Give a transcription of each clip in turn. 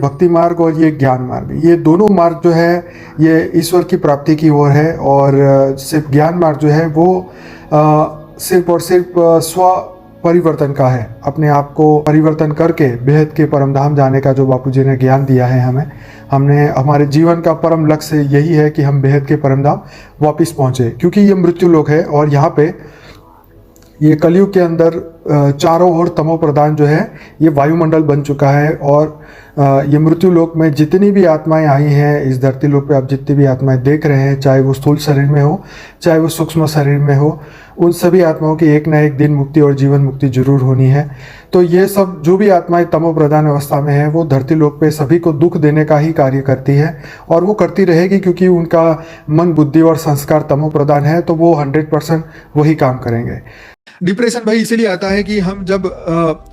भक्ति मार्ग और ये ज्ञान मार्ग, ये दोनों मार्ग जो है ये ईश्वर की प्राप्ति की ओर है। और सिर्फ ज्ञान मार्ग जो है वो सिर्फ और सिर्फ स्व परिवर्तन का है। अपने आप को परिवर्तन करके बेहद के परम धाम जाने का जो बापू जी ने ज्ञान दिया है हमने हमारे जीवन का परम लक्ष्य यही है कि हम बेहद के परम धाम वापिस पहुँचे, क्योंकि ये मृत्यु लोक है और यहाँ पे ये कलयुग के अंदर चारों ओर तमो प्रधान जो है ये वायुमंडल बन चुका है। और ये मृत्यु लोक में जितनी भी आत्माएं आई हैं इस धरती लोक पे, आप जितनी भी आत्माएं देख रहे हैं, चाहे वो स्थूल शरीर में हो चाहे वो सूक्ष्म शरीर में हो, उन सभी आत्माओं की एक ना एक दिन मुक्ति और जीवन मुक्ति जरूर होनी है। तो ये सब जो भी आत्माएं तमो प्रधान अवस्था में है वो धरती लोक पे सभी को दुख देने का ही कार्य करती है और वो करती रहेगी, क्योंकि उनका मन बुद्धि और संस्कार तमो प्रधान है, तो वो 100% वही काम करेंगे। डिप्रेशन भाई इसीलिए आता है कि हम जब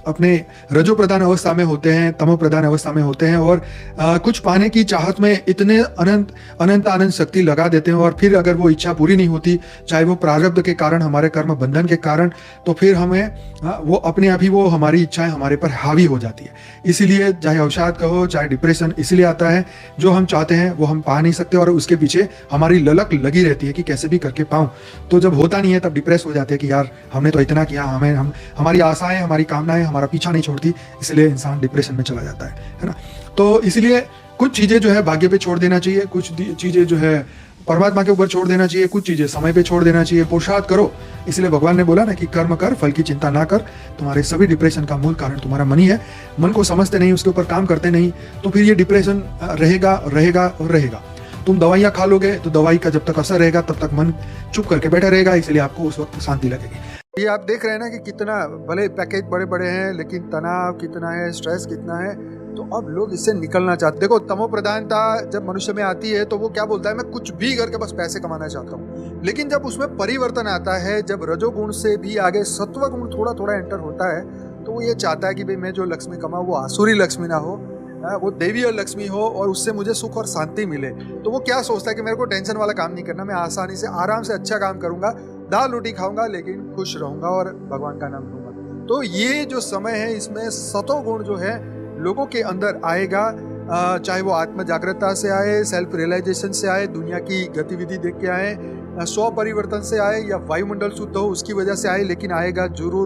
अपने रजो प्रधान अवस्था में होते हैं, तमो प्रधान अवस्था में होते हैं और कुछ पाने की चाहत में इतने अनंत शक्ति लगा देते हैं और फिर अगर वो इच्छा पूरी नहीं होती, चाहे वो प्रारब्ध के कारण, हमारे कर्म बंधन के कारण, तो फिर हमें वो अपने आप ही वो हमारी इच्छाएं हमारे पर हावी हो जाती है। इसीलिए चाहे अवसाद कहो चाहे डिप्रेशन इसलिए आता है, जो हम चाहते हैं वो हम पा नहीं सकते और उसके पीछे हमारी ललक लगी रहती है कि कैसे भी करके पाऊं। तो जब होता नहीं है तब डिप्रेस हो जाते हैं कि यार हमने तो इतना किया, हमारी आशाएं हमारी कामनाएं हमारा पीछा नहीं छोड़ती, इसलिए इंसान डिप्रेशन में चला जाता है ना। तो इसलिए कुछ चीजें जो है भाग्य पे छोड़ देना चाहिए, कुछ चीजें जो है परमात्मा के ऊपर छोड़ देना चाहिए, कुछ चीजें समय पे छोड़ देना चाहिए, पुरुषार्थ करो। इसलिए भगवान ने बोला ना कि कर्म कर, फल की चिंता ना कर। तुम्हारे सभी डिप्रेशन का मूल कारण तुम्हारा मन ही है। मन को समझते नहीं, उसके ऊपर काम करते नहीं, तो फिर ये डिप्रेशन रहेगा रहेगा और रहेगा। तुम दवाइयाँ खा लोगे तो दवाई का जब तक असर रहेगा तब तक मन चुप करके बैठा रहेगा, इसलिए आपको उस वक्त शांति लगेगी। ये आप देख रहे हैं ना कि कितना भले पैकेज बड़े बड़े हैं लेकिन तनाव कितना है, स्ट्रेस कितना है। तो अब लोग इससे निकलना चाहते। देखो तमो प्रधानता जब मनुष्य में आती है तो वो क्या बोलता है, मैं कुछ भी करके बस पैसे कमाना चाहता हूँ। लेकिन जब उसमें परिवर्तन आता है, जब रजोगुण से भी आगे सत्व गुण थोड़ा थोड़ा एंटर होता है, तो वो ये चाहता है कि भाई मैं जो लक्ष्मी कमाऊँ वो आसुरी लक्ष्मी ना हो, वो देवी और लक्ष्मी हो और उससे मुझे सुख और शांति मिले। तो वो क्या सोचता है कि मेरे को टेंशन वाला काम नहीं करना, मैं आसानी से आराम से अच्छा काम करूंगा, दाल रोटी खाऊंगा लेकिन खुश रहूंगा और भगवान का नाम लूंगा। तो ये जो समय है इसमें सतो गुण जो है लोगों के अंदर आएगा, चाहे वो आत्म जागृतता से आए, सेल्फ रियलाइजेशन से आए, दुनिया की गतिविधि देख के आए, स्व परिवर्तन से आए या वायुमंडल शुद्ध हो उसकी वजह से आए, लेकिन आएगा जरूर।